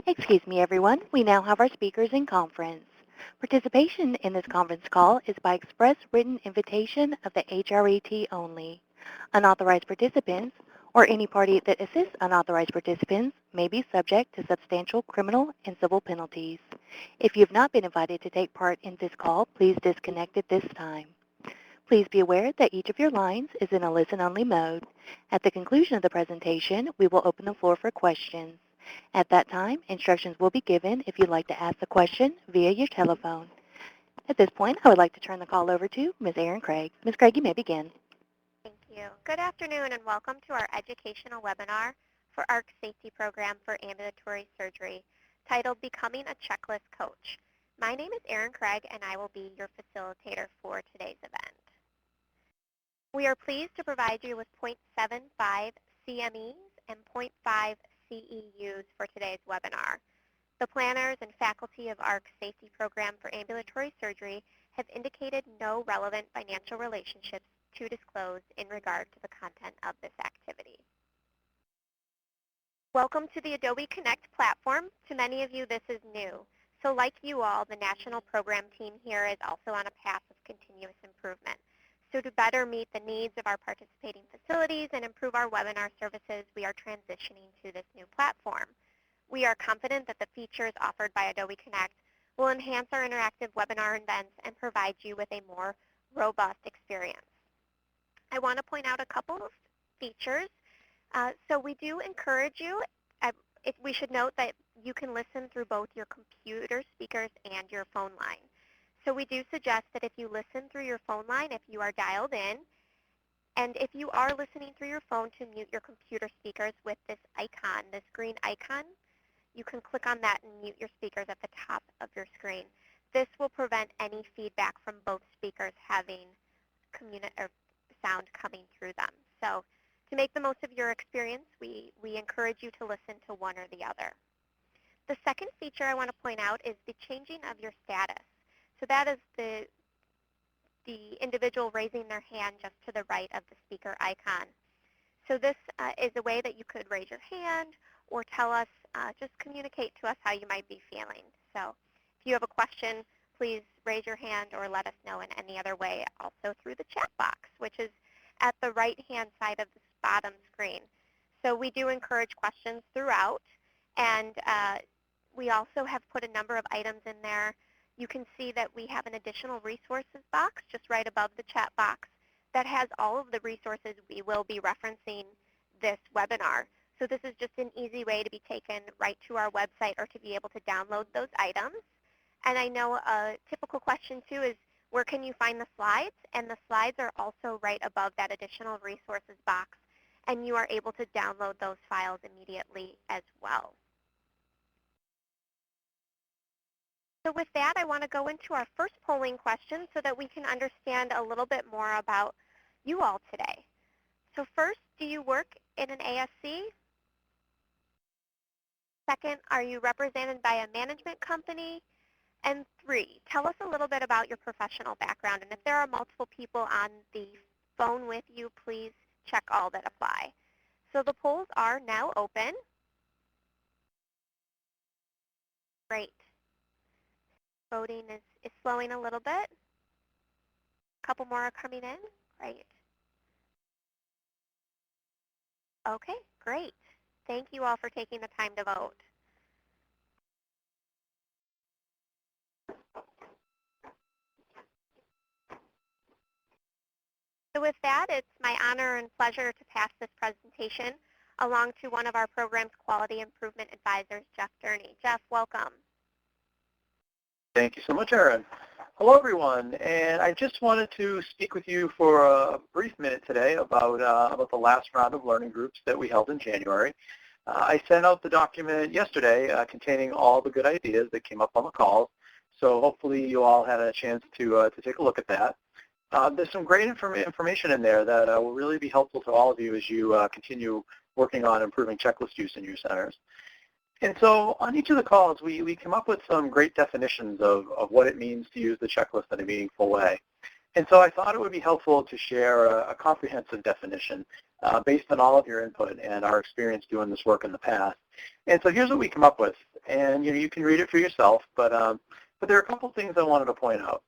Excuse me, everyone. We now have our speakers in conference. Participation in this conference call is by express written invitation of the HRET only. Unauthorized participants, or any party that assists unauthorized participants, may be subject to substantial criminal and civil penalties. If you have not been invited to take part in this call, please disconnect at this time. Please be aware that each of your lines is in a listen-only mode. At the conclusion of the presentation, we will open the floor for questions. At that time, instructions will be given if you'd like to ask the question via your telephone. At this point, I would like to turn the call over to Ms. Erin Craig. Ms. Craig, you may begin. Thank you. Good afternoon and welcome to our educational webinar for ARC Safety Program for Ambulatory Surgery titled Becoming a Checklist Coach. My name is Erin Craig and I will be your facilitator for today's event. We are pleased to provide you with 0.75 CMEs and 0.5 CEUs for today's webinar. The planners and faculty of ARC Safety Program for Ambulatory Surgery have indicated no relevant financial relationships to disclose in regard to the content of this activity. Welcome to the Adobe Connect platform. To many of you, this is new. So like you all, the national program team here is also on a path of continuous improvement. So to better meet the needs of our participating facilities and improve our webinar services, we are transitioning to this new platform. We are confident that the features offered by Adobe Connect will enhance our interactive webinar events and provide you with a more robust experience. I want to point out a couple of features. So we do encourage you, we should note that you can listen through both your computer speakers and your phone line. So we do suggest that if you listen through your phone line, if you are dialed in, and if you are listening through your phone, to mute your computer speakers with this icon, this green icon, you can click on that and mute your speakers at the top of your screen. This will prevent any feedback from both speakers having sound coming through them. So to make the most of your experience, we encourage you to listen to one or the other. The second feature I want to point out is the changing of your status. So that is the individual raising their hand just to the right of the speaker icon. So this is a way that you could raise your hand or tell us, just communicate to us how you might be feeling. So if you have a question, please raise your hand or let us know in any other way, also through the chat box, which is at the right-hand side of the bottom screen. So we do encourage questions throughout, and we also have put a number of items in there. You can see that we have an additional resources box just right above the chat box that has all of the resources we will be referencing this webinar. So this is just an easy way to be taken right to our website or to be able to download those items. And I know a typical question too is, where can you find the slides? And the slides are also right above that additional resources box, and you are able to download those files immediately as well. So with that, I want to go into our first polling question so that we can understand a little bit more about you all today. So first, do you work in an ASC? Second, are you represented by a management company? And 3, tell us a little bit about your professional background. And if there are multiple people on the phone with you, please check all that apply. So the polls are now open. Great. Voting is slowing a little bit. A couple more are coming in. Great. Okay, great. Thank you all for taking the time to vote. So with that, it's my honor and pleasure to pass this presentation along to one of our program's quality improvement advisors, Jeff Durney. Jeff, welcome. Thank you so much, Erin. Hello, everyone. And I just wanted to speak with you for a brief minute today about the last round of learning groups that we held in January. I sent out the document yesterday containing all the good ideas that came up on the calls. So hopefully you all had a chance to take a look at that. There's some great information in there that will really be helpful to all of you as you continue working on improving checklist use in your centers. And so on each of the calls, we come up with some great definitions of what it means to use the checklist in a meaningful way. And so I thought it would be helpful to share a comprehensive definition based on all of your input and our experience doing this work in the past. And so here's what we come up with. and you can read it for yourself. But there are a couple things I wanted to point out.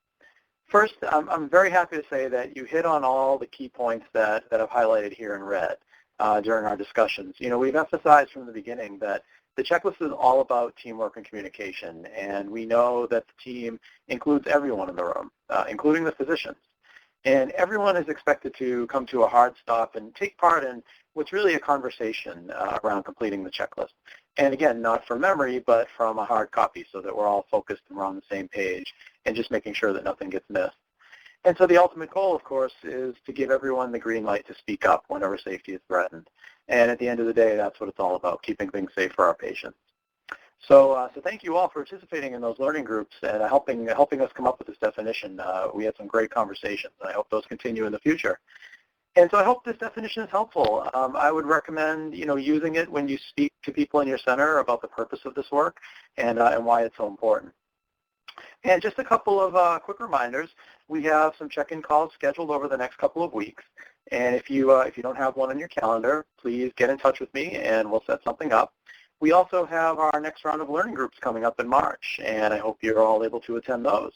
First, I'm very happy to say that you hit on all the key points that I've highlighted here in red during our discussions. We've emphasized from the beginning that the checklist is all about teamwork and communication, and we know that the team includes everyone in the room, including the physicians. And everyone is expected to come to a hard stop and take part in what's really a conversation around completing the checklist. And again, not from memory, but from a hard copy so that we're all focused and we're on the same page and just making sure that nothing gets missed. And so the ultimate goal, of course, is to give everyone the green light to speak up whenever safety is threatened. And at the end of the day, that's what it's all about, keeping things safe for our patients. So thank you all for participating in those learning groups and helping us come up with this definition. We had some great conversations, and I hope those continue in the future. And so I hope this definition is helpful. I would recommend, using it when you speak to people in your center about the purpose of this work and why it's so important. And just a couple of quick reminders. We have some check-in calls scheduled over the next couple of weeks. And if you don't have one on your calendar, please get in touch with me and we'll set something up. We also have our next round of learning groups coming up in March, and I hope you're all able to attend those.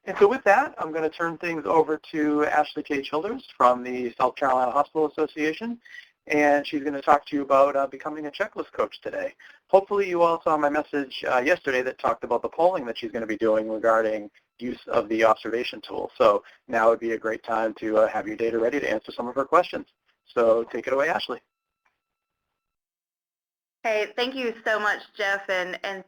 And so with that, I'm going to turn things over to Ashley K. Childers from the South Carolina Hospital Association, and she's going to talk to you about becoming a checklist coach today. Hopefully you all saw my message yesterday that talked about the polling that she's going to be doing regarding use of the observation tool. So now would be a great time to have your data ready to answer some of her questions. So take it away, Ashley. Hey, thank you so much, Jeff, and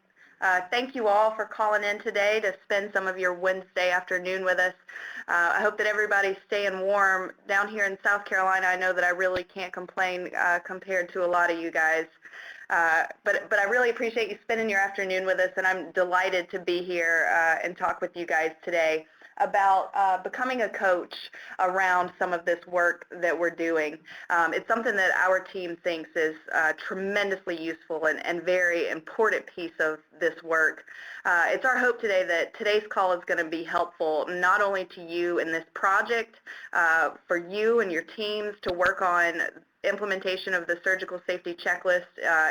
thank you all for calling in today to spend some of your Wednesday afternoon with us. I hope that everybody's staying warm. Down here in South Carolina, I know that I really can't complain compared to a lot of you guys. But I really appreciate you spending your afternoon with us, and I'm delighted to be here and talk with you guys today about becoming a coach around some of this work that we're doing. It's something that our team thinks is tremendously useful and very important piece of this work. It's our hope today that today's call is going to be helpful not only to you in this project, for you and your teams to work on implementation of the surgical safety checklist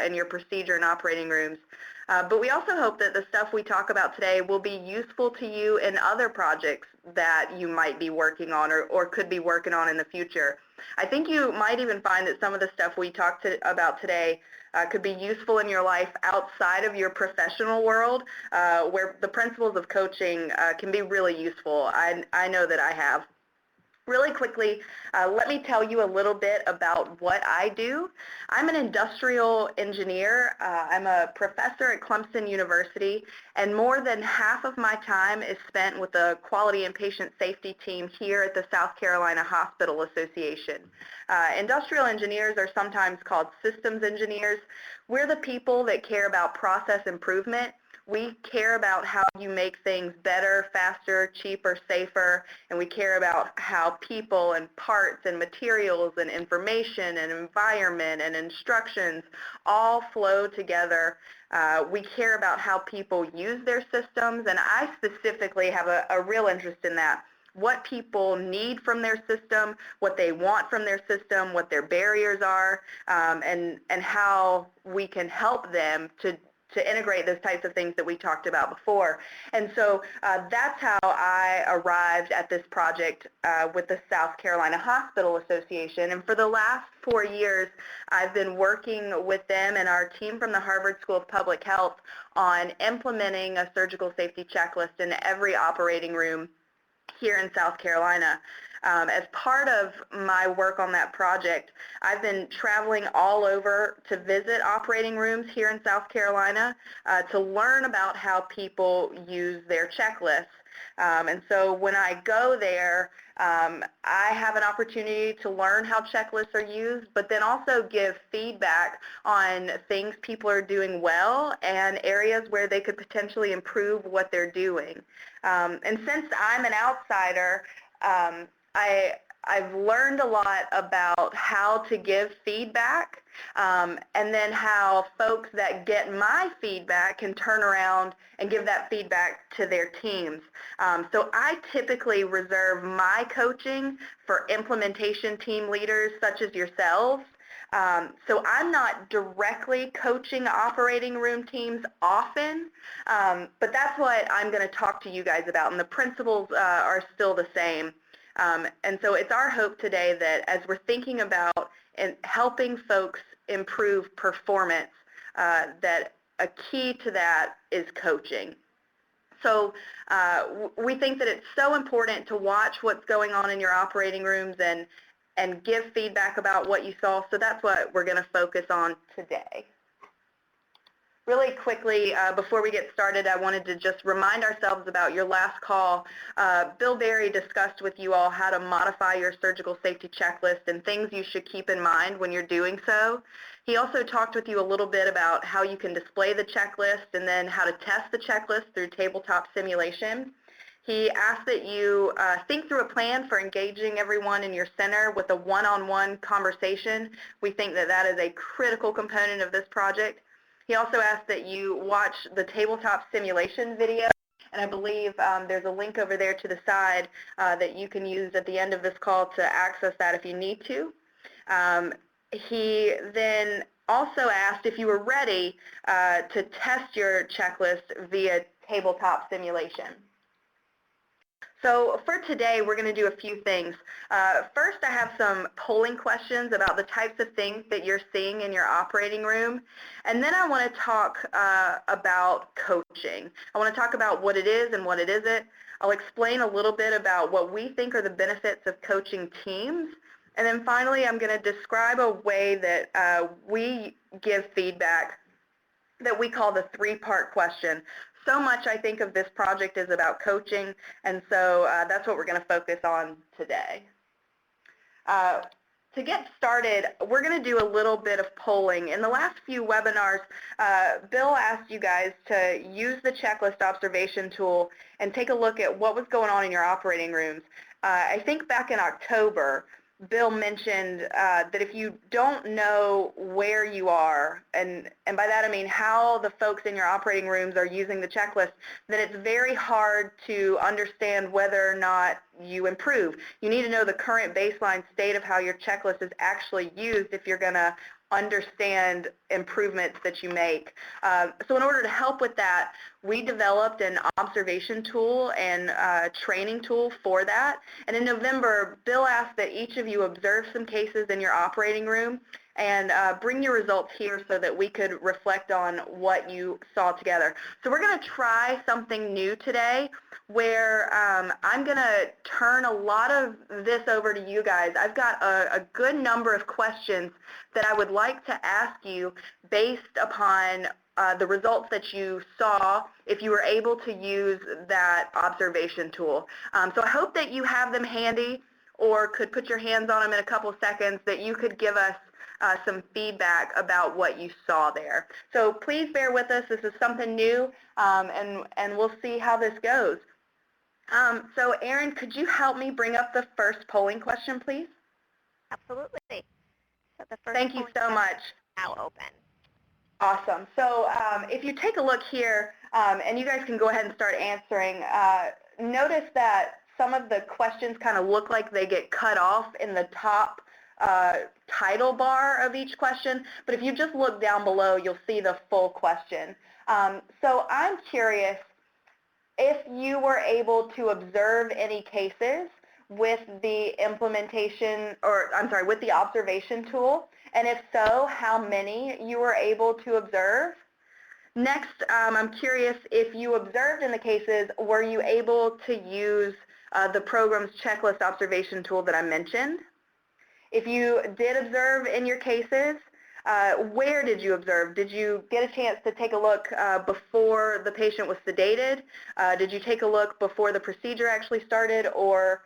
in your procedure and operating rooms, but we also hope that the stuff we talk about today will be useful to you in other projects that you might be working on or could be working on in the future. I think you might even find that some of the stuff we talked about today could be useful in your life outside of your professional world, where the principles of coaching can be really useful. I know that I have. Really quickly, let me tell you a little bit about what I do. I'm an industrial engineer. I'm a professor at Clemson University, and more than half of my time is spent with the quality and patient safety team here at the South Carolina Hospital Association. Industrial engineers are sometimes called systems engineers. We're the people that care about process improvement. We care about how you make things better, faster, cheaper, safer, and we care about how people and parts and materials and information and environment and instructions all flow together. We care about how people use their systems, and I specifically have a real interest in that. What people need from their system, what they want from their system, what their barriers are, and how we can help them to integrate those types of things that we talked about before. And so that's how I arrived at this project with the South Carolina Hospital Association. And for the last 4 years, I've been working with them and our team from the Harvard School of Public Health on implementing a surgical safety checklist in every operating room here in South Carolina. As part of my work on that project, I've been traveling all over to visit operating rooms here in South Carolina to learn about how people use their checklists. And so when I go there, I have an opportunity to learn how checklists are used, but then also give feedback on things people are doing well and areas where they could potentially improve what they're doing. And since I'm an outsider, I've learned a lot about how to give feedback, and then how folks that get my feedback can turn around and give that feedback to their teams. So I typically reserve my coaching for implementation team leaders such as yourselves. So I'm not directly coaching operating room teams often, but that's what I'm going to talk to you guys about, and the principles are still the same. And so it's our hope today that as we're thinking about and helping folks improve performance, that a key to that is coaching. So we think that it's so important to watch what's going on in your operating rooms and give feedback about what you saw. So that's what we're going to focus on today. Really quickly, before we get started, I wanted to just remind ourselves about your last call. Bill Berry discussed with you all how to modify your surgical safety checklist and things you should keep in mind when you're doing so. He also talked with you a little bit about how you can display the checklist and then how to test the checklist through tabletop simulation. He asked that you think through a plan for engaging everyone in your center with a one-on-one conversation. We think that that is a critical component of this project. He also asked that you watch the tabletop simulation video, and I believe there's a link over there to the side that you can use at the end of this call to access that if you need to. He then also asked if you were ready to test your checklist via tabletop simulation. So for today, we're going to do a few things. First, I have some polling questions about the types of things that you're seeing in your operating room. And then I want to talk about coaching. I want to talk about what it is and what it isn't. I'll explain a little bit about what we think are the benefits of coaching teams. And then finally, I'm going to describe a way that we give feedback that we call the three-part question. So much, I think, of this project is about coaching, and so that's what we're going to focus on today. To get started, we're going to do a little bit of polling. In the last few webinars, Bill asked you guys to use the checklist observation tool and take a look at what was going on in your operating rooms. I think back in October, Bill mentioned that if you don't know where you are, and by that I mean how the folks in your operating rooms are using the checklist, then it's very hard to understand whether or not you improve. You need to know the current baseline state of how your checklist is actually used if you're going to understand improvements that you make. So in order to help with that, we developed an observation tool and training tool for that. And in November, Bill asked that each of you observe some cases in your operating room and bring your results here so that we could reflect on what you saw together. So we're going to try something new today where I'm going to turn a lot of this over to you guys. I've got a good number of questions that I would like to ask you based upon the results that you saw if you were able to use that observation tool. So I hope that you have them handy or could put your hands on them in a couple of seconds, that you could give us some feedback about what you saw there. So please bear with us. This is something new, and we'll see how this goes. So Erin, could you help me bring up the first polling question, please? Absolutely. So the first Thank you polling so question much. is now open. Awesome. So if you take a look here, and you guys can go ahead and start answering, notice that some of the questions kind of look like they get cut off in the top title bar of each question, but if you just look down below, you'll see the full question. So I'm curious if you were able to observe any cases with the implementation, or I'm sorry, with the observation tool, and if so, how many you were able to observe. Next, I'm curious if you observed in the cases, were you able to use the program's checklist observation tool that I mentioned? If you did observe in your cases, where did you observe? Did you get a chance to take a look before the patient was sedated? Did you take a look before the procedure actually started, or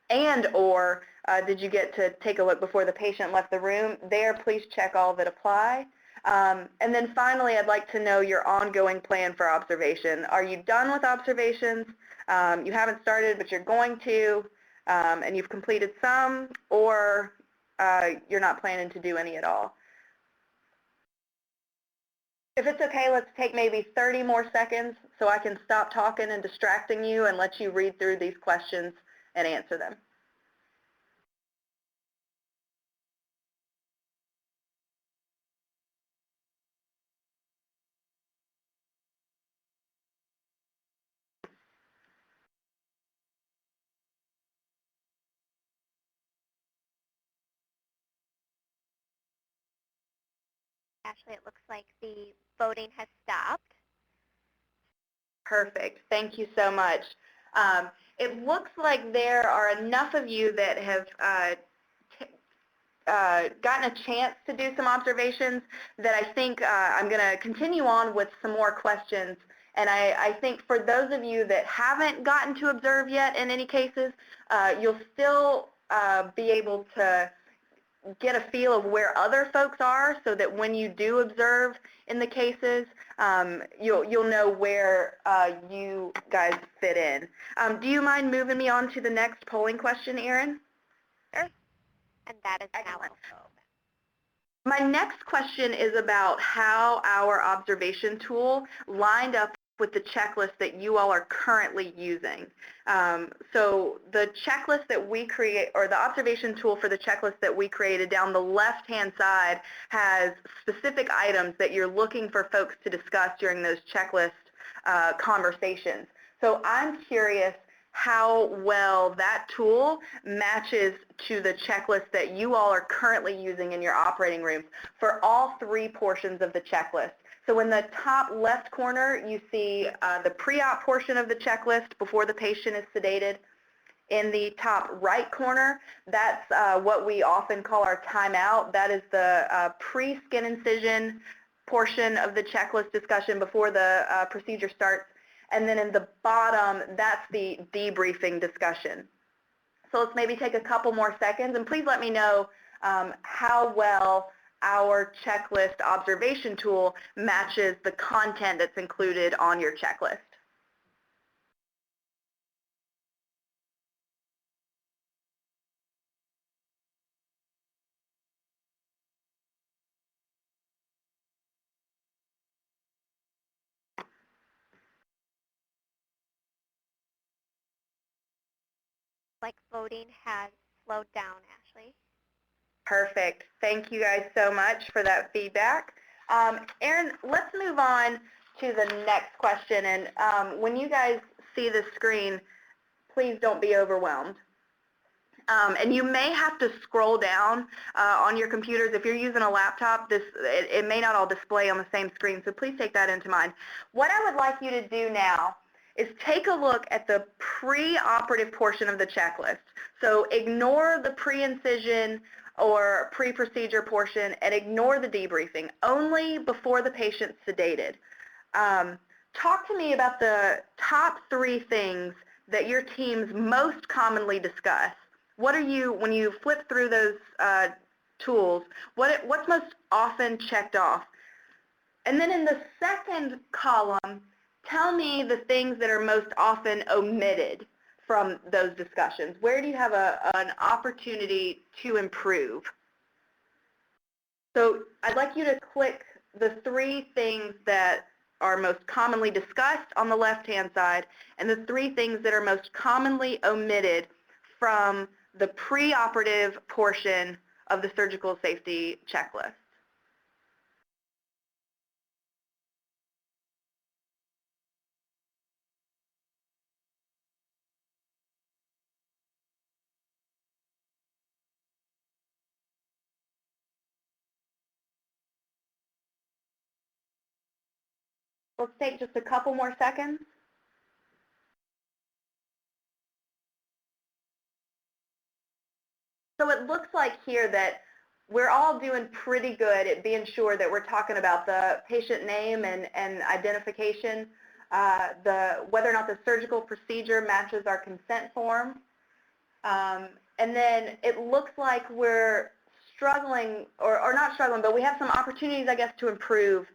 did you get to take a look before the patient left the room? There, please check all that apply. And then finally, I'd like to know your ongoing plan for observation. Are you done with observations? You haven't started, but you're going to, and you've completed some, or you're not planning to do any at all. If it's okay, let's take maybe 30 more seconds so I can stop talking and distracting you and let you read through these questions and answer them. Ashley, it looks like the voting has stopped. Perfect. Thank you so much. It looks like there are enough of you that have gotten a chance to do some observations that I think I'm going to continue on with some more questions. And I think for those of you that haven't gotten to observe yet in any cases, you'll still be able to get a feel of where other folks are so that when you do observe in the cases, you'll know where you guys fit in. Do you mind moving me on to the next polling question, Erin? Sure. And that is now Excellent. also. My next question is about how our observation tool lined up with the checklist that you all are currently using. So the checklist that we create, or the observation tool for the checklist that we created down the left-hand side has specific items that you're looking for folks to discuss during those checklist conversations. So I'm curious how well that tool matches to the checklist that you all are currently using in your operating rooms for all three portions of the checklist. So in the top left corner, you see the pre-op portion of the checklist before the patient is sedated. In the top right corner, that's what we often call our timeout. That is the pre-skin incision portion of the checklist discussion before the procedure starts. And then in the bottom, that's the debriefing discussion. So let's maybe take a couple more seconds, and please let me know how well our checklist observation tool matches the content that's included on your checklist. Like voting has slowed down, Ashley. Perfect. Thank you guys so much for that feedback. Erin, let's move on to the next question. And when you guys see the screen, please don't be overwhelmed. And you may have to scroll down on your computers. If you're using a laptop, it may not all display on the same screen, so please take that into mind. What I would like you to do now is take a look at the pre-operative portion of the checklist. So ignore the pre-incision or pre-procedure portion and ignore the debriefing, only before the patient's sedated. Talk to me about the top three things that your teams most commonly discuss. What are you, when you flip through those tools, what's most often checked off? And then in the second column, tell me the things that are most often omitted from those discussions. Where do you have an opportunity to improve? So I'd like you to click the three things that are most commonly discussed on the left-hand side and the three things that are most commonly omitted from the preoperative portion of the surgical safety checklist. Let's take just a couple more seconds. So it looks like here that we're all doing pretty good at being sure that we're talking about the patient name and identification, whether or not the surgical procedure matches our consent form. And then it looks like we're struggling, or not struggling, but we have some opportunities, I guess, to improve.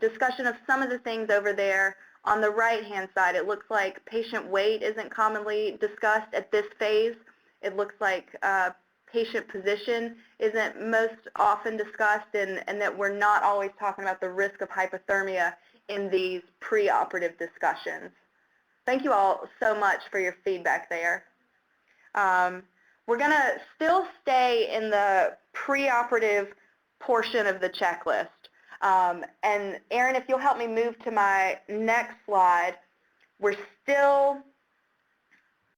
Discussion of some of the things over there. On the right-hand side, it looks like patient weight isn't commonly discussed at this phase. It looks like patient position isn't most often discussed, and that we're not always talking about the risk of hypothermia in these preoperative discussions. Thank you all so much for your feedback there. We're going to still stay in the preoperative portion of the checklist. And Erin, if you'll help me move to my next slide, we're still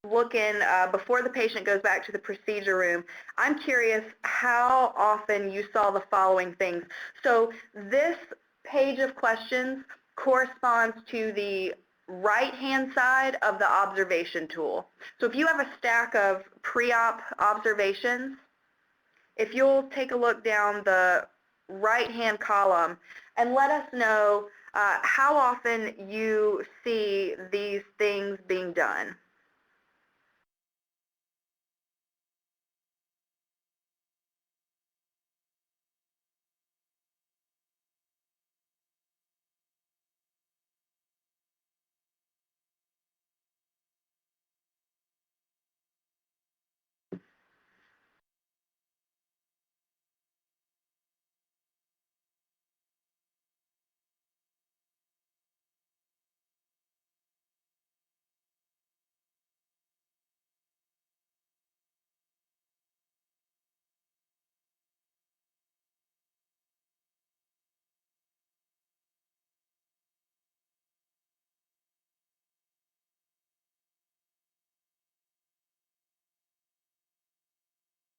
look in before the patient goes back to the procedure room, I'm curious how often you saw the following things. So this page of questions corresponds to the right-hand side of the observation tool. So if you have a stack of pre-op observations, if you'll take a look down the right-hand column and let us know how often you see these things being done.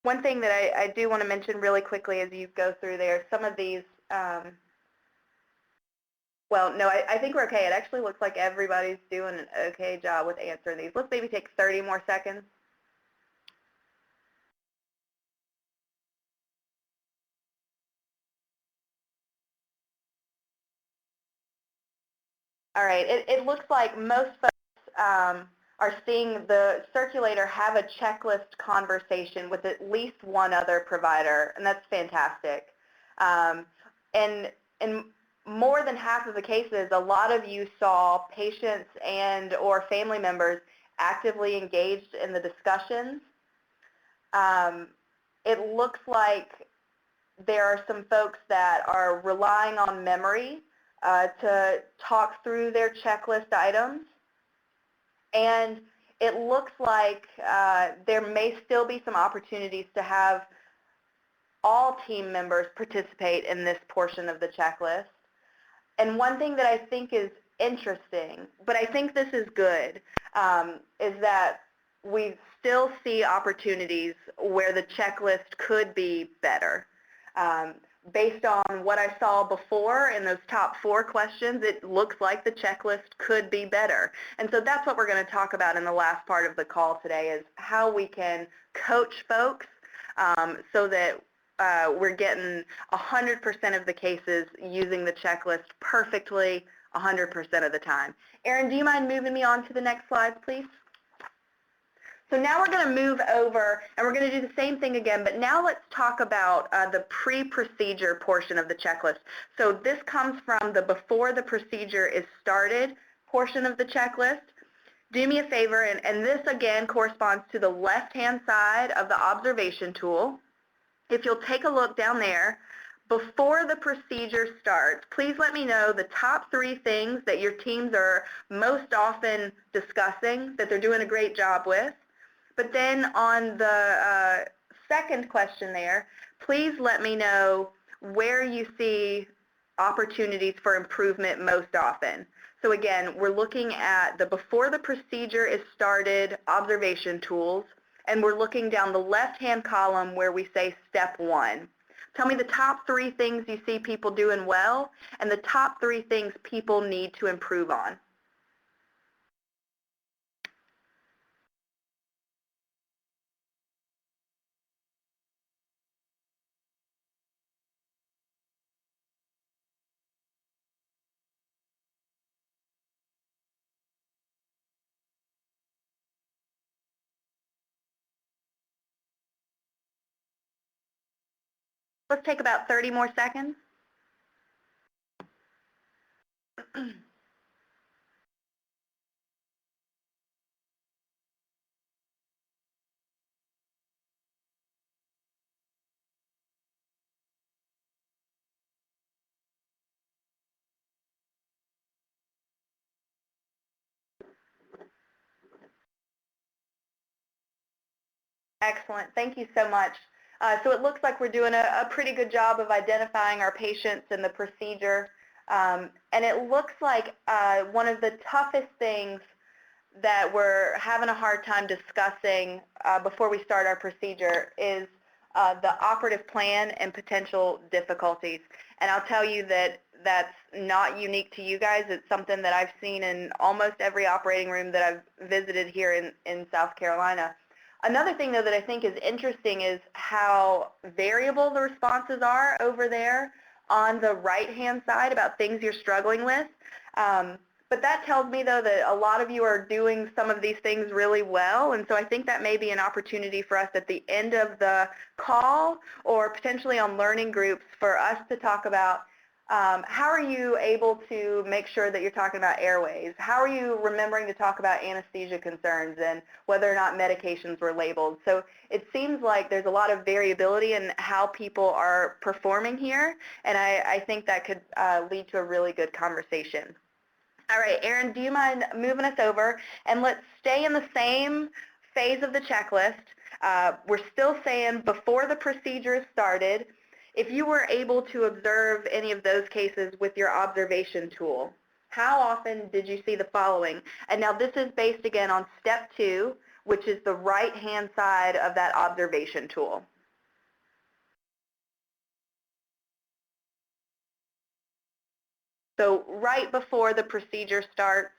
One thing that I do want to mention really quickly as you go through there, some of these, well, no, I think we're okay. It actually looks like everybody's doing an okay job with answering these. Let's maybe take 30 more seconds. All right, it looks like most folks are seeing the circulator have a checklist conversation with at least one other provider, and that's fantastic. And in more than half of the cases, a lot of you saw patients and or family members actively engaged in the discussions. It looks like there are some folks that are relying on memory to talk through their checklist items. And it looks like there may still be some opportunities to have all team members participate in this portion of the checklist. And one thing that I think is interesting, but I think this is good, is that we still see opportunities where the checklist could be better. Based on what I saw before in those top 4 questions, it looks like the checklist could be better. And so that's what we're going to talk about in the last part of the call today, is how we can coach folks so that we're getting 100% of the cases using the checklist perfectly 100% of the time. Erin, do you mind moving me on to the next slide, please? So now we're going to move over, and we're going to do the same thing again, but now let's talk about the pre-procedure portion of the checklist. So this comes from the before the procedure is started portion of the checklist. Do me a favor, and this again corresponds to the left-hand side of the observation tool. If you'll take a look down there, before the procedure starts, please let me know the top 3 things that your teams are most often discussing, that they're doing a great job with. But then on the second question there, please let me know where you see opportunities for improvement most often. So again, we're looking at the before the procedure is started observation tools, and we're looking down the left-hand column where we say step 1. Tell me the top 3 things you see people doing well and the top 3 things people need to improve on. Let's take about 30 more seconds. Excellent. Thank you so much. So it looks like we're doing a pretty good job of identifying our patients and the procedure. And it looks like one of the toughest things that we're having a hard time discussing before we start our procedure is the operative plan and potential difficulties. And I'll tell you that that's not unique to you guys. It's something that I've seen in almost every operating room that I've visited here in South Carolina. Another thing, though, that I think is interesting is how variable the responses are over there on the right-hand side about things you're struggling with. But that tells me, though, that a lot of you are doing some of these things really well, and so I think that may be an opportunity for us at the end of the call or potentially on learning groups for us to talk about how are you able to make sure that you're talking about airways? How are you remembering to talk about anesthesia concerns and whether or not medications were labeled? So it seems like there's a lot of variability in how people are performing here, and I think that could lead to a really good conversation. All right, Erin, do you mind moving us over? And let's stay in the same phase of the checklist. We're still saying before the procedure is started, if you were able to observe any of those cases with your observation tool, how often did you see the following? And now this is based again on step 2, which is the right-hand side of that observation tool. So right before the procedure starts,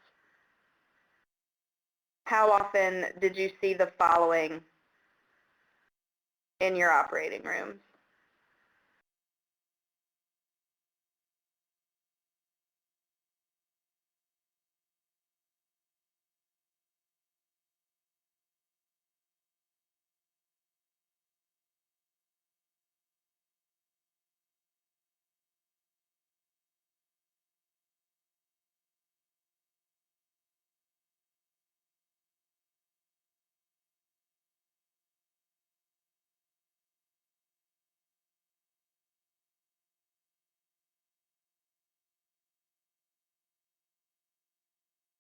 how often did you see the following in your operating rooms?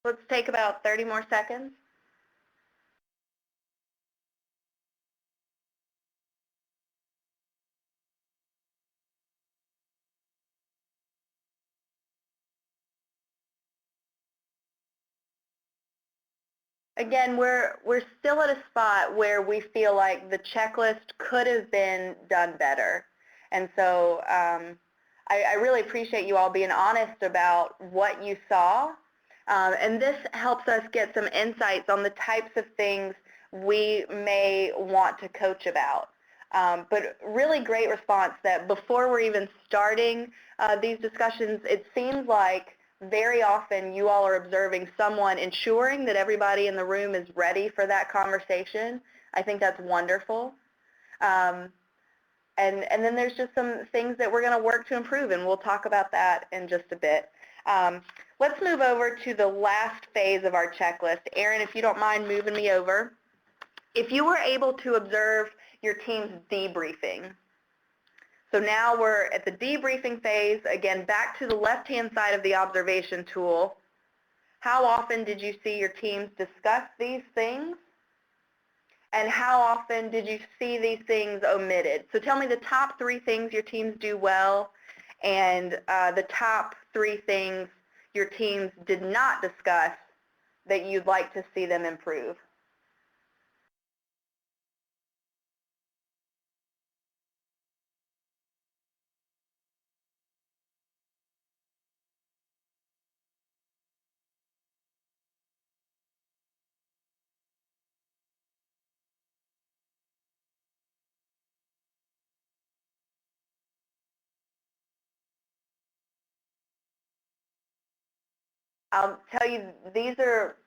Let's take about 30 more seconds. Again, we're still at a spot where we feel like the checklist could have been done better. And so I really appreciate you all being honest about what you saw. And this helps us get some insights on the types of things we may want to coach about. But really great response that before we're even starting these discussions, it seems like very often you all are observing someone ensuring that everybody in the room is ready for that conversation. I think that's wonderful. And then there's just some things that we're going to work to improve, and we'll talk about that in just a bit. Let's move over to the last phase of our checklist. Erin, if you don't mind moving me over. If you were able to observe your team's debriefing, so now we're at the debriefing phase, again, back to the left-hand side of the observation tool. How often did you see your teams discuss these things? And how often did you see these things omitted? So tell me the top 3 things your teams do well and the top 3 things your teams did not discuss that you'd like to see them improve. I'll tell you, these are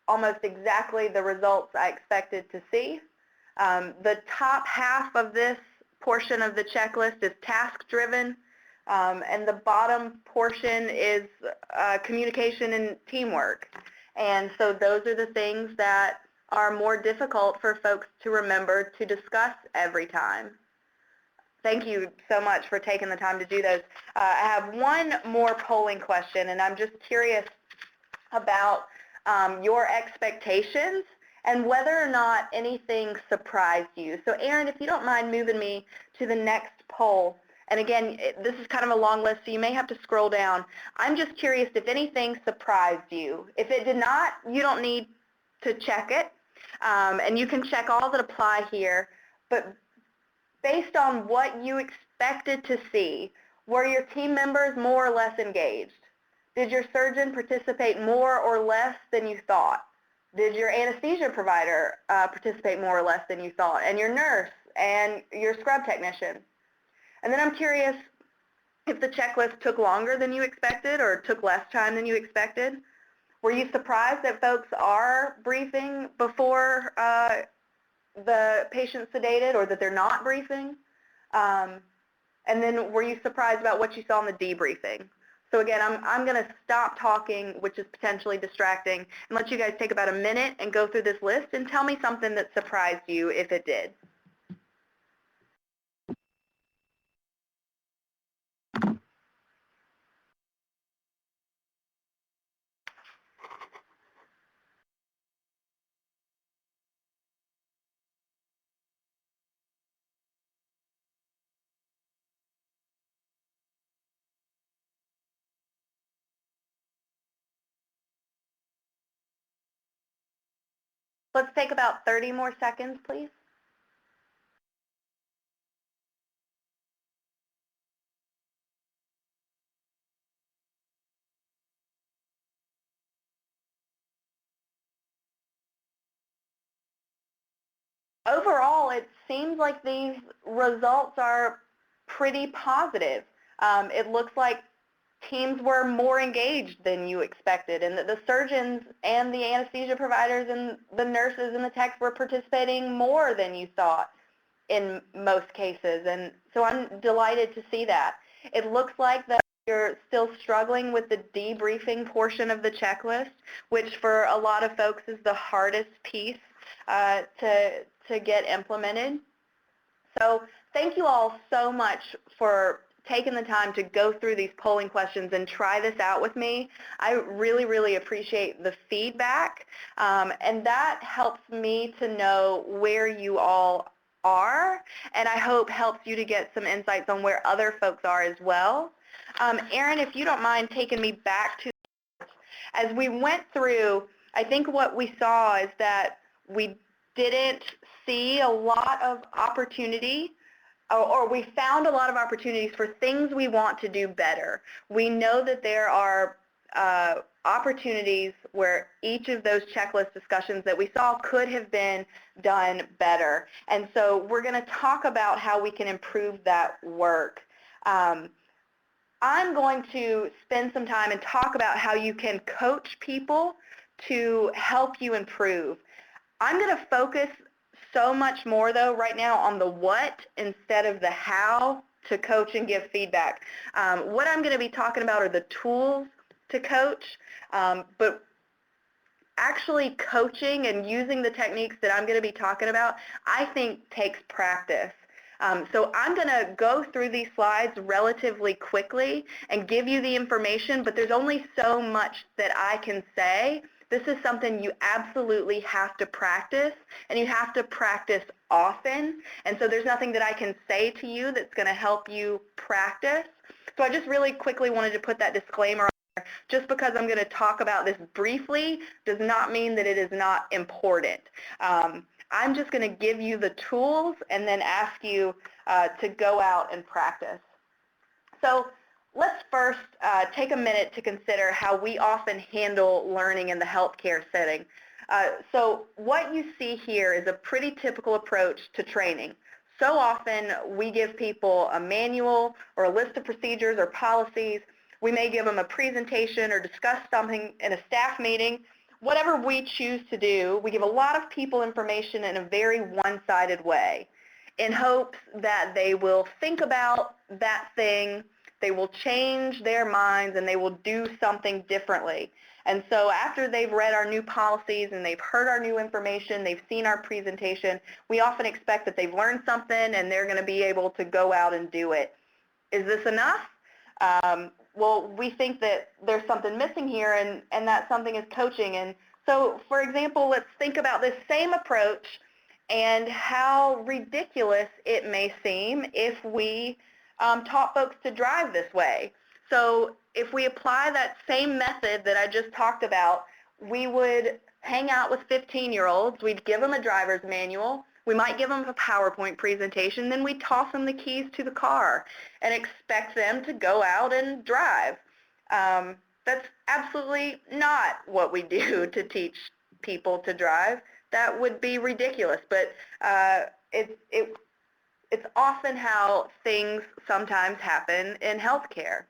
almost exactly the results I expected to see. The top half of this portion of the checklist is task-driven, and the bottom portion is communication and teamwork. And so those are the things that are more difficult for folks to remember to discuss every time. Thank you so much for taking the time to do those. I have one more polling question, and I'm just curious about your expectations and whether or not anything surprised you. So Erin, if you don't mind moving me to the next poll, and again, this is kind of a long list, so you may have to scroll down. I'm just curious if anything surprised you. If it did not, you don't need to check it, and you can check all that apply here, but based on what you expected to see, were your team members more or less engaged? Did your surgeon participate more or less than you thought? Did your anesthesia provider participate more or less than you thought? And your nurse and your scrub technician? And then I'm curious if the checklist took longer than you expected or took less time than you expected. Were you surprised that folks are briefing before the patient sedated, or that they're not briefing? And then were you surprised about what you saw in the debriefing? So again, I'm going to stop talking, which is potentially distracting, and let you guys take about a minute and go through this list and tell me something that surprised you if it did. Let's take about 30 more seconds, please. Overall, it seems like these results are pretty positive. It looks like teams were more engaged than you expected, and that the surgeons and the anesthesia providers and the nurses and the techs were participating more than you thought in most cases. And so I'm delighted to see that. It looks like that you're still struggling with the debriefing portion of the checklist, which for a lot of folks is the hardest piece to get implemented. So thank you all so much for taking the time to go through these polling questions and try this out with me. I really, really appreciate the feedback, and that helps me to know where you all are, and I hope helps you to get some insights on where other folks are as well. Erin, if you don't mind taking me back to, as we went through, I think what we saw is that we didn't see a lot of opportunity, or we found a lot of opportunities for things we want to do better. We know that there are opportunities where each of those checklist discussions that we saw could have been done better. And so we're going to talk about how we can improve that work. I'm going to spend some time and talk about how you can coach people to help you improve. I'm going to focus so much more, though, right now on the what instead of the how to coach and give feedback. What I'm going to be talking about are the tools to coach, but actually coaching and using the techniques that I'm going to be talking about, I think takes practice. So I'm going to go through these slides relatively quickly and give you the information, but there's only so much that I can say. This is something you absolutely have to practice, and you have to practice often. And so there's nothing that I can say to you that's going to help you practice. So I just really quickly wanted to put that disclaimer on there. Just because I'm going to talk about this briefly does not mean that it is not important. I'm just going to give you the tools and then ask you to go out and practice. So let's first take a minute to consider how we often handle learning in the healthcare setting. So what you see here is a pretty typical approach to training. So often we give people a manual or a list of procedures or policies. We may give them a presentation or discuss something in a staff meeting. Whatever we choose to do, we give a lot of people information in a very one-sided way in hopes that they will think about that thing, they will change their minds, and they will do something differently. And so after they've read our new policies and they've heard our new information, they've seen our presentation, we often expect that they've learned something and they're going to be able to go out and do it. Is this enough? Well, we think that there's something missing here, and that something is coaching. And so, for example, let's think about this same approach and how ridiculous it may seem if we taught folks to drive this way. So if we apply that same method that I just talked about, we would hang out with 15-year-olds. We'd give them a driver's manual. We might give them a PowerPoint presentation. Then we'd toss them the keys to the car and expect them to go out and drive. That's absolutely not what we do to teach people to drive. That would be ridiculous. But it's often how things sometimes happen in healthcare.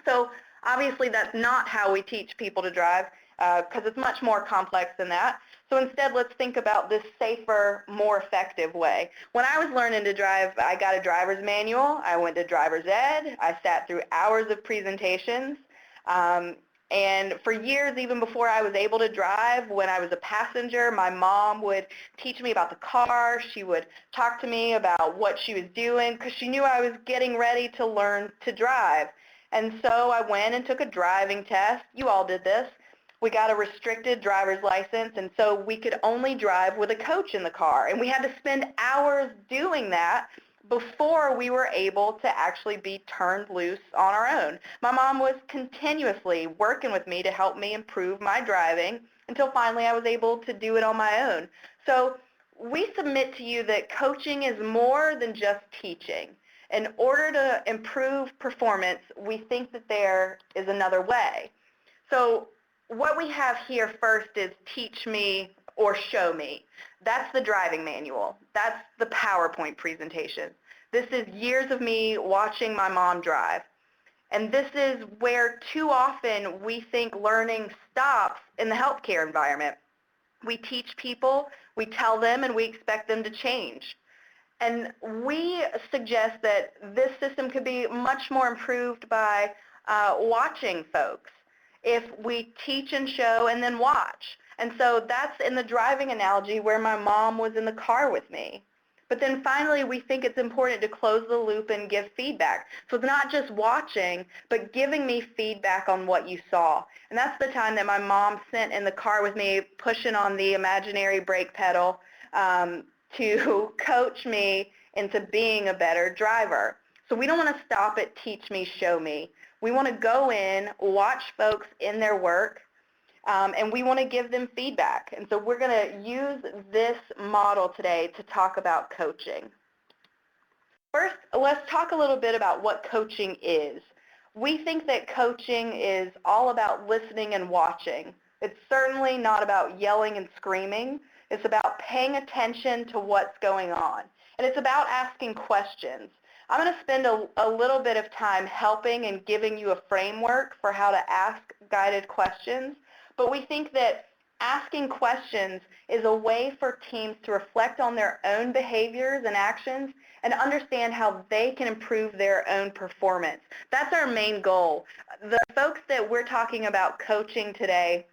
So obviously that's not how we teach people to drive because it's much more complex than that. So instead, let's think about this safer, more effective way. When I was learning to drive, I got a driver's manual. I went to driver's ed. I sat through hours of presentations. And for years, even before I was able to drive, when I was a passenger, my mom would teach me about the car. She would talk to me about what she was doing because she knew I was getting ready to learn to drive. And so I went and took a driving test. You all did this. We got a restricted driver's license, and so we could only drive with a coach in the car. And we had to spend hours doing that before we were able to actually be turned loose on our own. My mom was continuously working with me to help me improve my driving until finally I was able to do it on my own. So we submit to you that coaching is more than just teaching. In order to improve performance, we think that there is another way. So what we have here first is teach me or show me. That's the driving manual. That's the PowerPoint presentation. This is years of me watching my mom drive. And this is where too often we think learning stops in the healthcare environment. We teach people, we tell them, and we expect them to change. And we suggest that this system could be much more improved by watching folks. If we teach and show and then watch. And so that's in the driving analogy where my mom was in the car with me. But then finally, we think it's important to close the loop and give feedback. So it's not just watching, but giving me feedback on what you saw. And that's the time that my mom sat in the car with me, pushing on the imaginary brake pedal to coach me into being a better driver. So we don't want to stop at teach me, show me. We want to go in, watch folks in their work, and we want to give them feedback. And so we're going to use this model today to talk about coaching. First, let's talk a little bit about what coaching is. We think that coaching is all about listening and watching. It's certainly not about yelling and screaming. It's about paying attention to what's going on. And it's about asking questions. I'm going to spend a little bit of time helping and giving you a framework for how to ask guided questions, but we think that asking questions is a way for teams to reflect on their own behaviors and actions and understand how they can improve their own performance. That's our main goal. The folks that we're talking about coaching today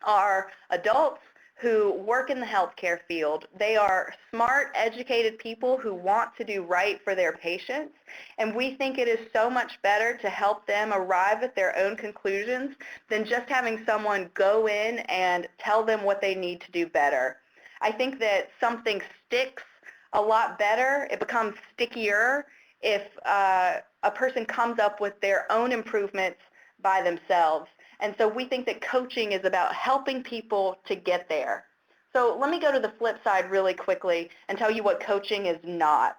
are adults who work in the healthcare field. They are smart, educated people who want to do right for their patients, and we think it is so much better to help them arrive at their own conclusions than just having someone go in and tell them what they need to do better. I think that something sticks a lot better, it becomes stickier if a person comes up with their own improvements by themselves. And so we think that coaching is about helping people to get there. So let me go to the flip side really quickly and tell you what coaching is not.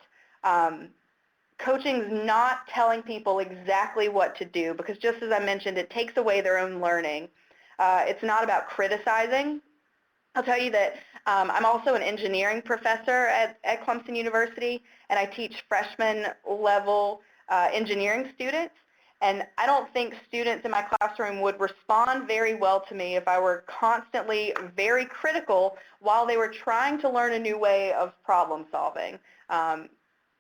Coaching is not telling people exactly what to do because just as I mentioned, it takes away their own learning. It's not about criticizing. I'll tell you that I'm also an engineering professor at Clemson University, and I teach freshman level engineering students. And I don't think students in my classroom would respond very well to me if I were constantly very critical while they were trying to learn a new way of problem solving.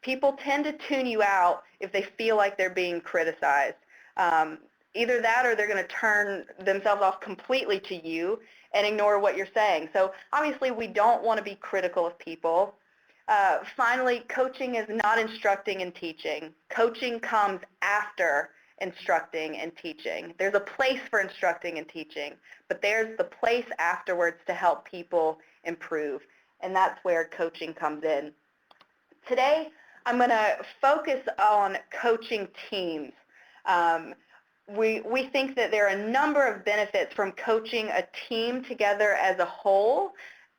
People tend to tune you out if they feel like they're being criticized. Either that or they're going to turn themselves off completely to you and ignore what you're saying. So obviously we don't want to be critical of people. Finally, coaching is not instructing and teaching. Coaching comes after instructing and teaching. There's a place for instructing and teaching, but there's the place afterwards to help people improve, and that's where coaching comes in. Today, I'm going to focus on coaching teams. we think that there are a number of benefits from coaching a team together as a whole.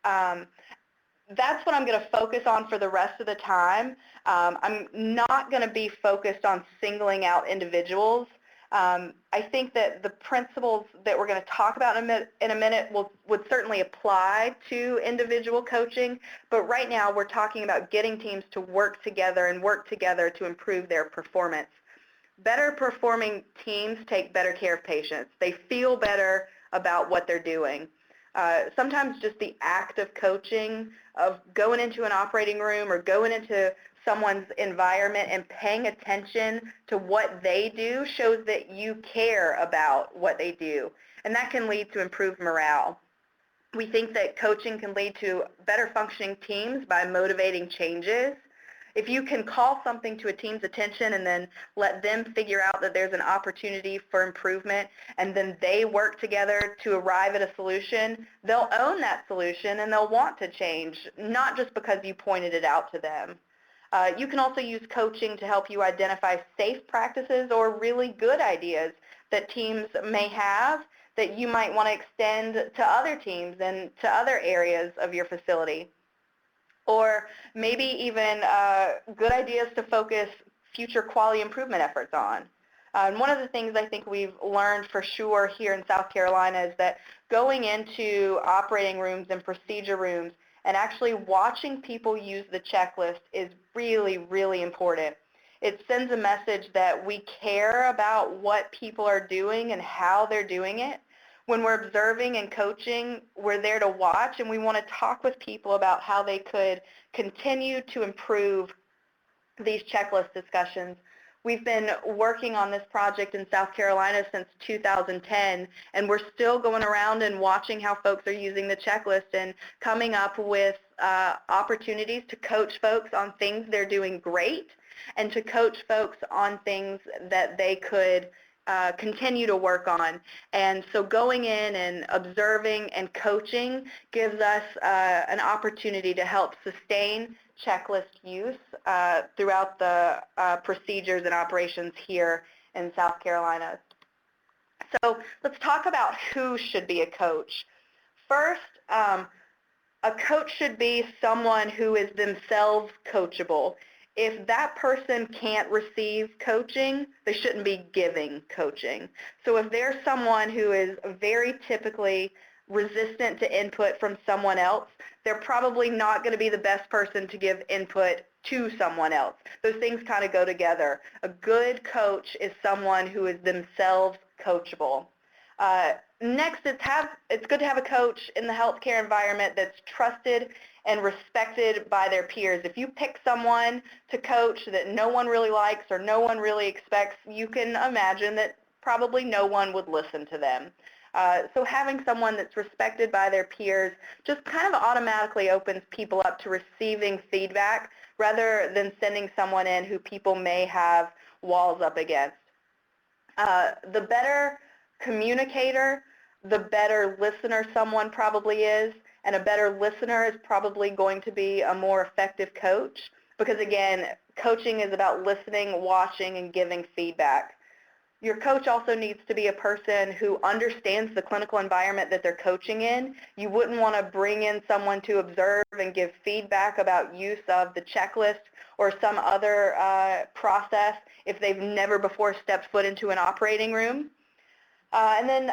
That's what I'm going to focus on for the rest of the time. I'm not going to be focused on singling out individuals. I think that the principles that we're going to talk about in a minute would certainly apply to individual coaching, but right now we're talking about getting teams to work together and work together to improve their performance. Better performing teams take better care of patients. They feel better about what they're doing. Sometimes just the act of coaching, of going into an operating room or going into someone's environment and paying attention to what they do shows that you care about what they do, and that can lead to improved morale. We think that coaching can lead to better functioning teams by motivating changes. If you can call something to a team's attention and then let them figure out that there's an opportunity for improvement and then they work together to arrive at a solution, they'll own that solution and they'll want to change, not just because you pointed it out to them. You can also use coaching to help you identify safe practices or really good ideas that teams may have that you might want to extend to other teams and to other areas of your facility. Or maybe even good ideas to focus future quality improvement efforts on. And one of the things I think we've learned for sure here in South Carolina is that going into operating rooms and procedure rooms and actually watching people use the checklist is really, really important. It sends a message that we care about what people are doing and how they're doing it. When we're observing and coaching, we're there to watch, and we want to talk with people about how they could continue to improve these checklist discussions. We've been working on this project in South Carolina since 2010, and we're still going around and watching how folks are using the checklist and coming up with opportunities to coach folks on things they're doing great and to coach folks on things that they could continue to work on. And so going in and observing and coaching gives us an opportunity to help sustain checklist use throughout the procedures and operations here in South Carolina. So let's talk about who should be a coach. First, a coach should be someone who is themselves coachable. If that person can't receive coaching, they shouldn't be giving coaching. So if there's someone who is very typically resistant to input from someone else, they're probably not going to be the best person to give input to someone else. Those things kind of go together. A good coach is someone who is themselves coachable. Next, it's good to have a coach in the healthcare environment that's trusted and respected by their peers. If you pick someone to coach that no one really likes or no one really expects, you can imagine that probably no one would listen to them. So having someone that's respected by their peers just kind of automatically opens people up to receiving feedback rather than sending someone in who people may have walls up against. The better communicator, the better listener someone probably is, and a better listener is probably going to be a more effective coach because, again, coaching is about listening, watching, and giving feedback. Your coach also needs to be a person who understands the clinical environment that they're coaching in. You wouldn't want to bring in someone to observe and give feedback about use of the checklist or some other process if they've never before stepped foot into an operating room. And then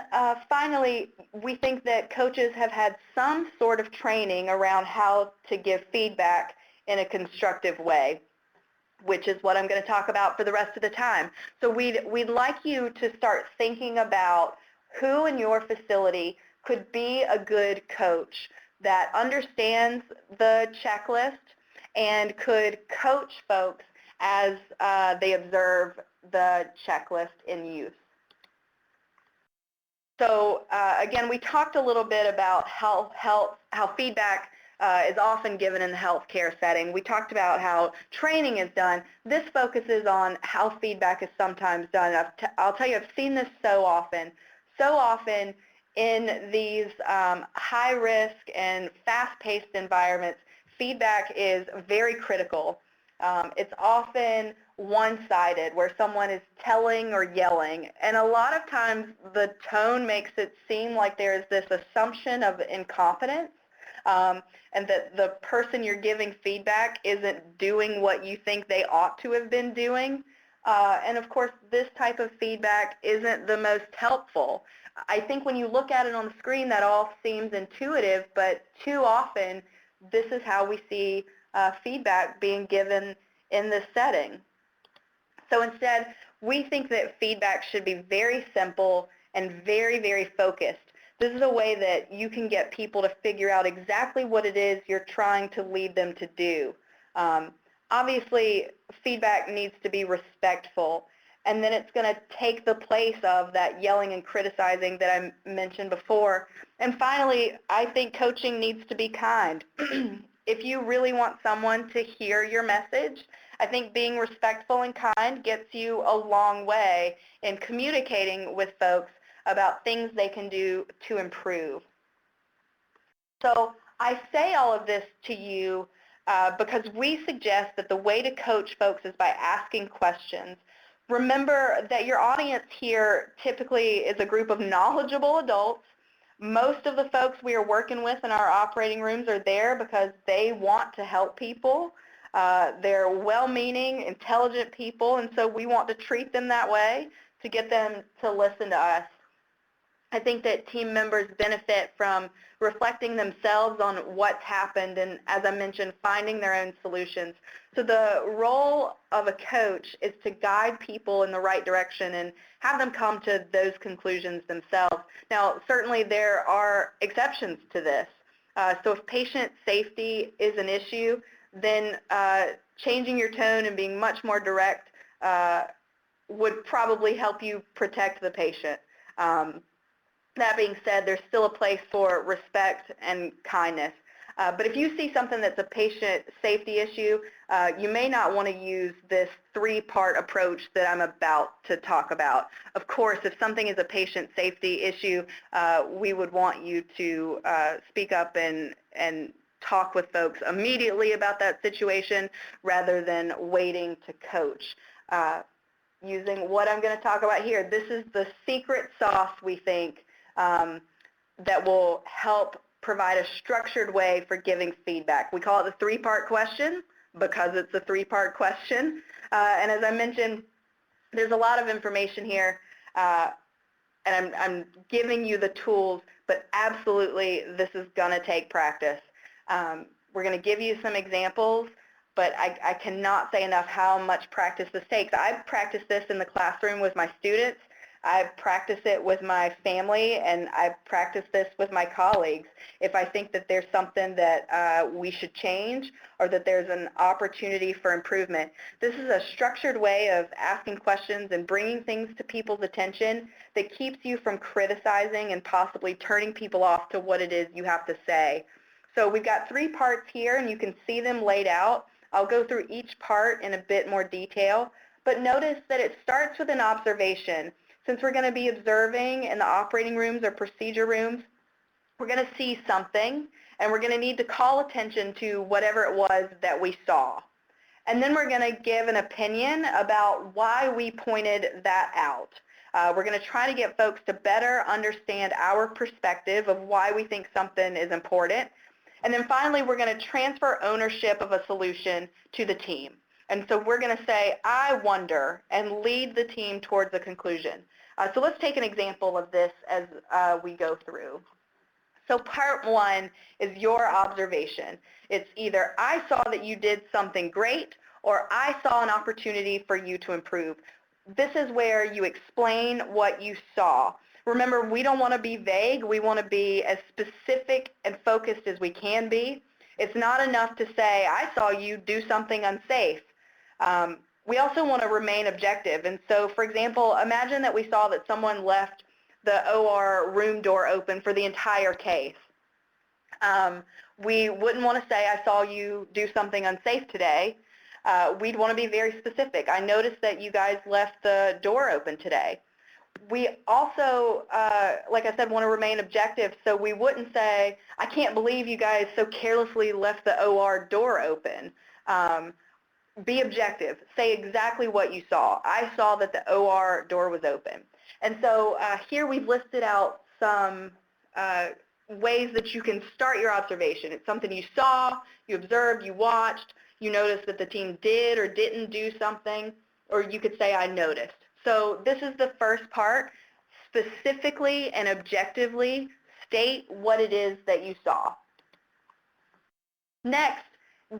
finally, we think that coaches have had some sort of training around how to give feedback in a constructive way, which is what I'm going to talk about for the rest of the time. So we'd like you to start thinking about who in your facility could be a good coach that understands the checklist and could coach folks as they observe the checklist in use. So again, we talked a little bit about how feedback is often given in the healthcare setting. We talked about how training is done. This focuses on how feedback is sometimes done. I'll tell you, I've seen this so often. So often in these high-risk and fast-paced environments, feedback is very critical. It's often one-sided, where someone is telling or yelling. And a lot of times the tone makes it seem like there's this assumption of incompetence, and that the person you're giving feedback isn't doing what you think they ought to have been doing. And of course, this type of feedback isn't the most helpful. I think when you look at it on the screen, that all seems intuitive, but too often, this is how we see feedback being given in this setting. So instead, we think that feedback should be very simple and very, very focused. This is a way that you can get people to figure out exactly what it is you're trying to lead them to do. Obviously, feedback needs to be respectful, and then it's going to take the place of that yelling and criticizing that I mentioned before. And finally, I think coaching needs to be kind. If you really want someone to hear your message, I think being respectful and kind gets you a long way in communicating with folks about things they can do to improve. So I say all of this to you because we suggest that the way to coach folks is by asking questions. Remember that your audience here typically is a group of knowledgeable adults. Most of the folks we are working with in our operating rooms are there because they want to help people. They're well-meaning, intelligent people, and so we want to treat them that way to get them to listen to us. I think that team members benefit from reflecting themselves on what's happened and, as I mentioned, finding their own solutions. So the role of a coach is to guide people in the right direction and have them come to those conclusions themselves. Now, certainly there are exceptions to this. So if patient safety is an issue, then changing your tone and being much more direct would probably help you protect the patient. That being said, there's still a place for respect and kindness. But if you see something that's a patient safety issue, you may not want to use this three-part approach that I'm about to talk about. Of course, if something is a patient safety issue, we would want you to speak up and talk with folks immediately about that situation rather than waiting to coach. Using what I'm going to talk about here, this is the secret sauce, we think, that will help provide a structured way for giving feedback. We call it the three-part question because it's a three-part question. And as I mentioned, there's a lot of information here, and I'm giving you the tools, but absolutely this is going to take practice. We're going to give you some examples, but I cannot say enough how much practice this takes. I've practiced this in the classroom with my students. I've practiced it with my family, and I've practiced this with my colleagues. If I think that there's something that we should change or that there's an opportunity for improvement. This is a structured way of asking questions and bringing things to people's attention that keeps you from criticizing and possibly turning people off to what it is you have to say. So we've got three parts here, and you can see them laid out. I'll go through each part in a bit more detail, but notice that it starts with an observation. Since we're going to be observing in the operating rooms or procedure rooms, we're going to see something, and we're going to need to call attention to whatever it was that we saw. And then we're going to give an opinion about why we pointed that out. We're going to try to get folks to better understand our perspective of why we think something is important. And then finally, we're going to transfer ownership of a solution to the team. And so we're going to say, I wonder, and lead the team towards a conclusion. So let's take an example of this as we go through. So part one is your observation. It's either I saw that you did something great, or I saw an opportunity for you to improve. This is where you explain what you saw. Remember, we don't want to be vague. We want to be as specific and focused as we can be. It's not enough to say, I saw you do something unsafe. We also want to remain objective. And so, for example, imagine that we saw that someone left the OR room door open for the entire case. We wouldn't want to say, I saw you do something unsafe today. We'd want to be very specific. I noticed that you guys left the door open today. We also, like I said, want to remain objective, so we wouldn't say, I can't believe you guys so carelessly left the OR door open. Be objective. Say exactly what you saw. I saw that the OR door was open. And so here we've listed out some ways that you can start your observation. It's something you saw, you observed, you watched, you noticed that the team did or didn't do something, or you could say, I noticed. So this is the first part. Specifically and objectively state what it is that you saw. Next,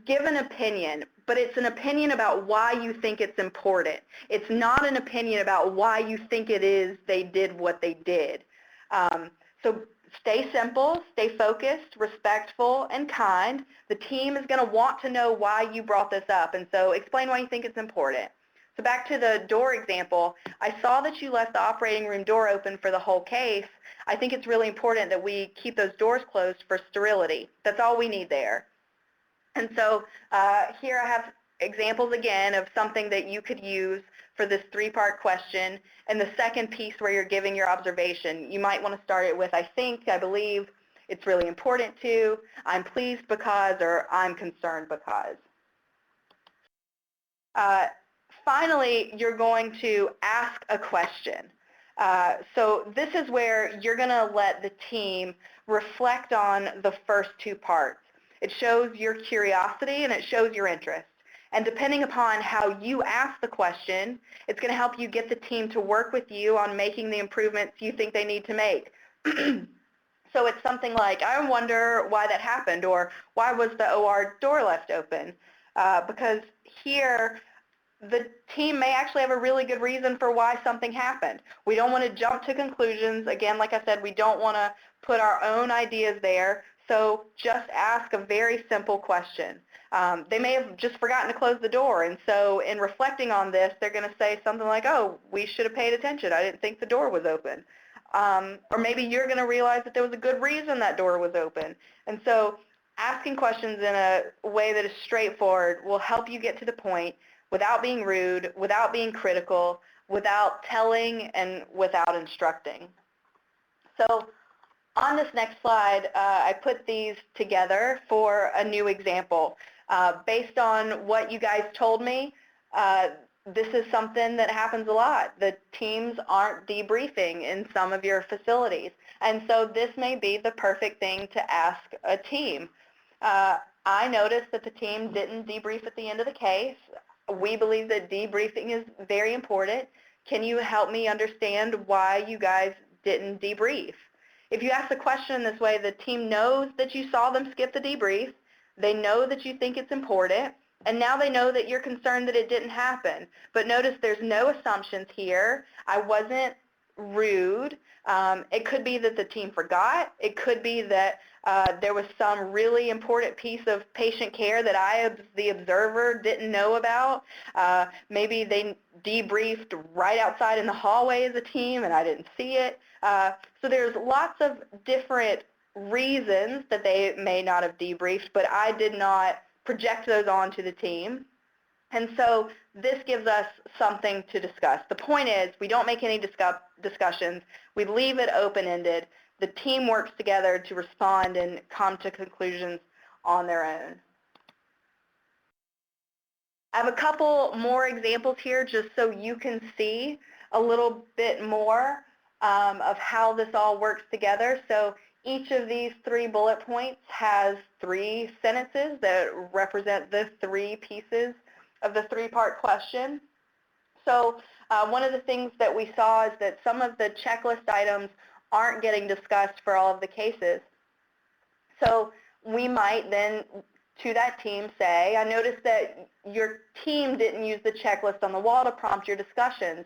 give an opinion, but it's an opinion about why you think it's important. It's not an opinion about why you think it is they did what they did. So stay simple, stay focused, respectful, and kind. The team is going to want to know why you brought this up, and so explain why you think it's important. So back to the door example, I saw that you left the operating room door open for the whole case. I think it's really important that we keep those doors closed for sterility. That's all we need there. And so here I have examples again of something that you could use for this three-part question. And the second piece where you're giving your observation, you might want to start it with I think, I believe, it's really important to, I'm pleased because, or I'm concerned because. Finally, you're going to ask a question. So this is where you're going to let the team reflect on the first two parts. It shows your curiosity and it shows your interest. And depending upon how you ask the question, it's going to help you get the team to work with you on making the improvements you think they need to make. So it's something like, I wonder why that happened, or why was the OR door left open? Because here, the team may actually have a really good reason for why something happened. We don't want to jump to conclusions. Again, like I said, we don't want to put our own ideas there. So just ask a very simple question. They may have just forgotten to close the door, and so in reflecting on this, they're going to say something like, oh, we should have paid attention. I didn't think the door was open. Or maybe you're going to realize that there was a good reason that door was open. And so asking questions in a way that is straightforward will help you get to the point without being rude, without being critical, without telling, and without instructing. So on this next slide, I put these together for a new example. Based on what you guys told me, this is something that happens a lot. The teams aren't debriefing in some of your facilities. And so this may be the perfect thing to ask a team. I noticed that the team didn't debrief at the end of the case. We believe that debriefing is very important. Can you help me understand why you guys didn't debrief? If you ask the question this way, the team knows that you saw them skip the debrief, they know that you think it's important, and now they know that you're concerned that it didn't happen. But notice there's no assumptions here. I wasn't rude. It could be that the team forgot. It could be that there was some really important piece of patient care that I, as the observer, didn't know about. Maybe they debriefed right outside in the hallway as a team and I didn't see it. So there's lots of different reasons that they may not have debriefed, but I did not project those onto the team. And so this gives us something to discuss. The point is we don't make any discussions. We leave it open-ended. The team works together to respond and come to conclusions on their own. I have a couple more examples here just so you can see a little bit more of how this all works together. So each of these three bullet points has three sentences that represent the three pieces of the three-part question. So one of the things that we saw is that some of the checklist items aren't getting discussed for all of the cases. So we might then, to that team, say, I noticed that your team didn't use the checklist on the wall to prompt your discussions.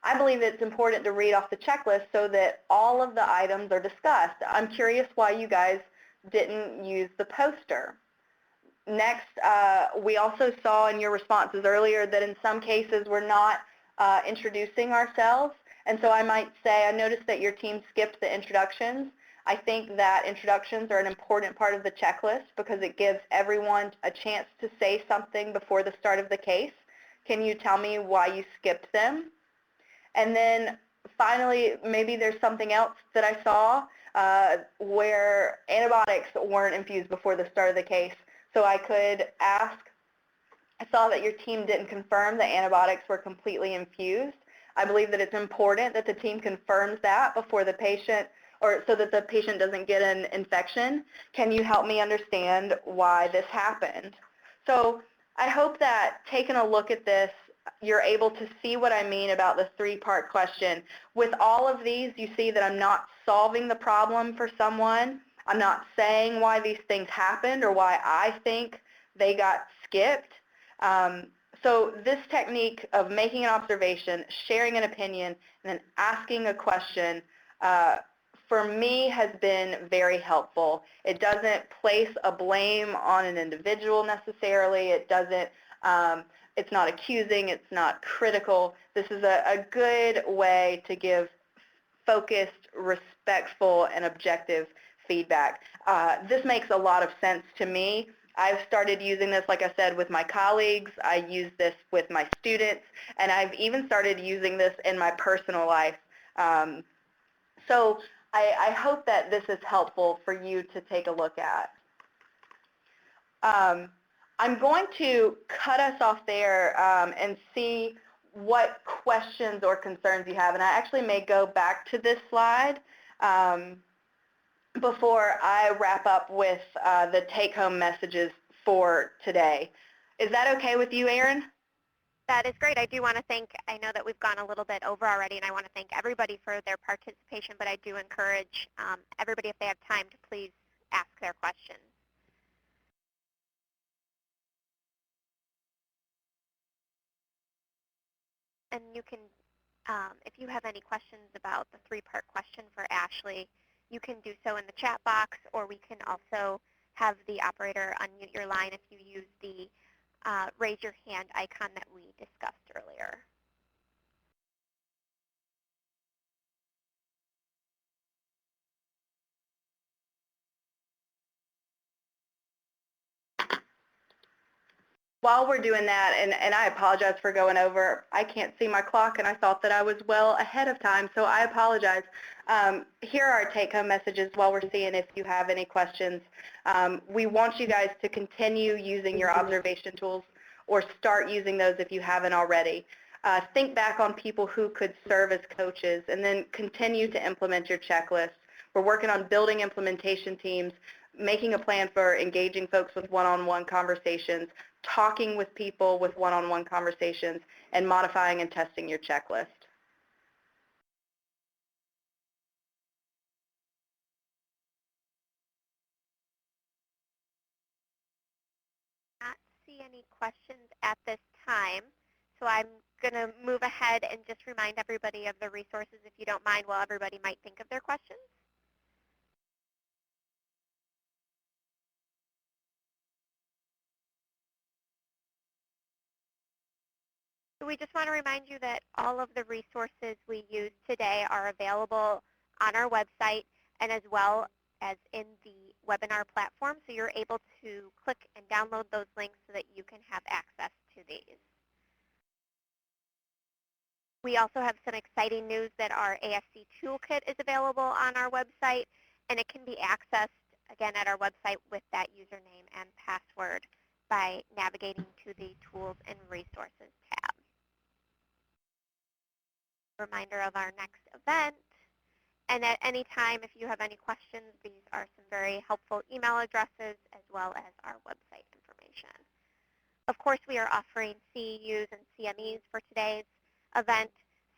I believe it's important to read off the checklist so that all of the items are discussed. I'm curious why you guys didn't use the poster. Next, we also saw in your responses earlier that in some cases we're not introducing ourselves. And so I might say, I noticed that your team skipped the introductions. I think that introductions are an important part of the checklist because it gives everyone a chance to say something before the start of the case. Can you tell me why you skipped them? And then finally, maybe there's something else that I saw where antibiotics weren't infused before the start of the case. So I could ask, I saw that your team didn't confirm that antibiotics were completely infused. I believe that it's important that the team confirms that before the patient, or so that the patient doesn't get an infection. Can you help me understand why this happened? So I hope that taking a look at this, you're able to see what I mean about the three-part question. With all of these, you see that I'm not solving the problem for someone. I'm not saying why these things happened or why I think they got skipped. So this technique of making an observation, sharing an opinion, and then asking a question, for me has been very helpful. It doesn't place a blame on an individual necessarily. It doesn't, it's not accusing, it's not critical. This is a good way to give focused, respectful, and objective feedback. This makes a lot of sense to me. I've started using this, like I said, with my colleagues. I use this with my students, and I've even started using this in my personal life. So I hope that this is helpful for you to take a look at. I'm going to cut us off there and see what questions or concerns you have. And I actually may go back to this slide before I wrap up with the take-home messages for today. Is that okay with you, Erin? That is great. I do want to thank, I know that we've gone a little bit over already, and I want to thank everybody for their participation, but I do encourage everybody, if they have time, to please ask their questions. And you can, if you have any questions about the three-part question for Ashley, you can do so in the chat box, or we can also have the operator unmute your line if you use the raise your hand icon that we discussed earlier. While we're doing that, and I apologize for going over, I can't see my clock, and I thought that I was well ahead of time, so I apologize. Here are our take-home messages while we're seeing if you have any questions. We want you guys to continue using your observation tools or start using those if you haven't already. Think back on people who could serve as coaches, and then continue to implement your checklist. We're working on building implementation teams, making a plan for engaging folks with one-on-one conversations, talking with people with one-on-one conversations, and modifying and testing your checklist. Not see any questions at this time, so I'm going to move ahead and just remind everybody of the resources, if you don't mind, while everybody might think of their questions. So we just want to remind you that all of the resources we use today are available on our website and as well as in the webinar platform, so you're able to click and download those links so that you can have access to these. We also have some exciting news that our ASC Toolkit is available on our website, and it can be accessed, again, at our website with that username and password by navigating to the Tools and Resources tab. Reminder of our next event. And at any time, if you have any questions, these are some very helpful email addresses as well as our website information. Of course, we are offering CEUs and CMEs for today's event,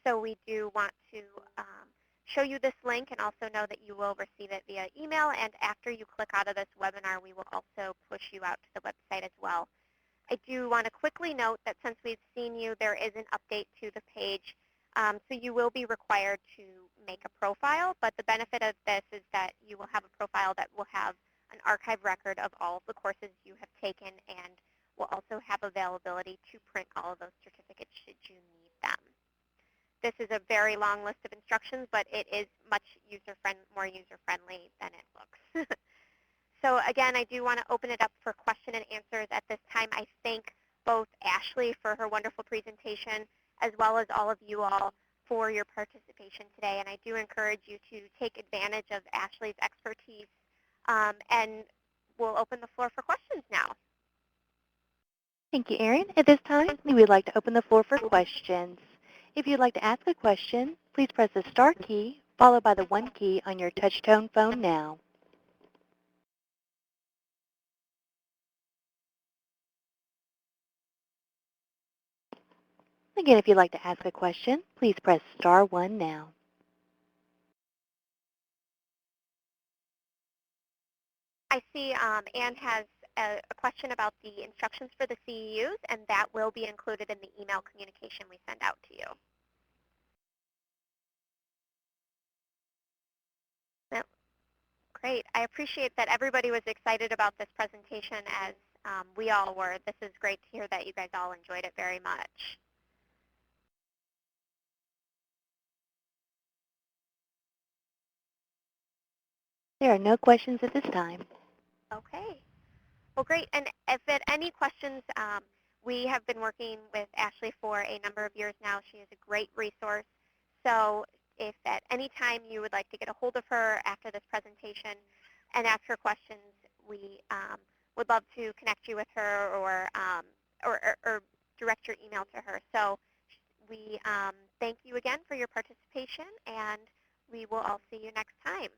so we do want to show you this link and also know that you will receive it via email. And after you click out of this webinar, we will also push you out to the website as well. I do want to quickly note that since we've seen you, there is an update to the page. So you will be required to make a profile, but the benefit of this is that you will have a profile that will have an archive record of all of the courses you have taken, and will also have availability to print all of those certificates should you need them. This is a very long list of instructions, but it is much more user-friendly than it looks. So again, I do want to open it up for question and answers at this time. I thank both Ashley for her wonderful presentation, as well as all of you all for your participation today. And I do encourage you to take advantage of Ashley's expertise, and we'll open the floor for questions now. Thank you, Erin. At this time, we would like to open the floor for questions. If you'd like to ask a question, please press the star key followed by the 1 key on your touch-tone phone now. Again, if you'd like to ask a question, please press star 1 now. I see Anne has a question about the instructions for the CEUs, and that will be included in the email communication we send out to you. Yep. Great. I appreciate that everybody was excited about this presentation as we all were. This is great to hear that you guys all enjoyed it very much. There are no questions at this time. Okay. Well, great. And if at any questions, we have been working with Ashley for a number of years now. She is a great resource. So if at any time you would like to get a hold of her after this presentation and ask her questions, we would love to connect you with her or direct your email to her. So we thank you again for your participation, and we will all see you next time.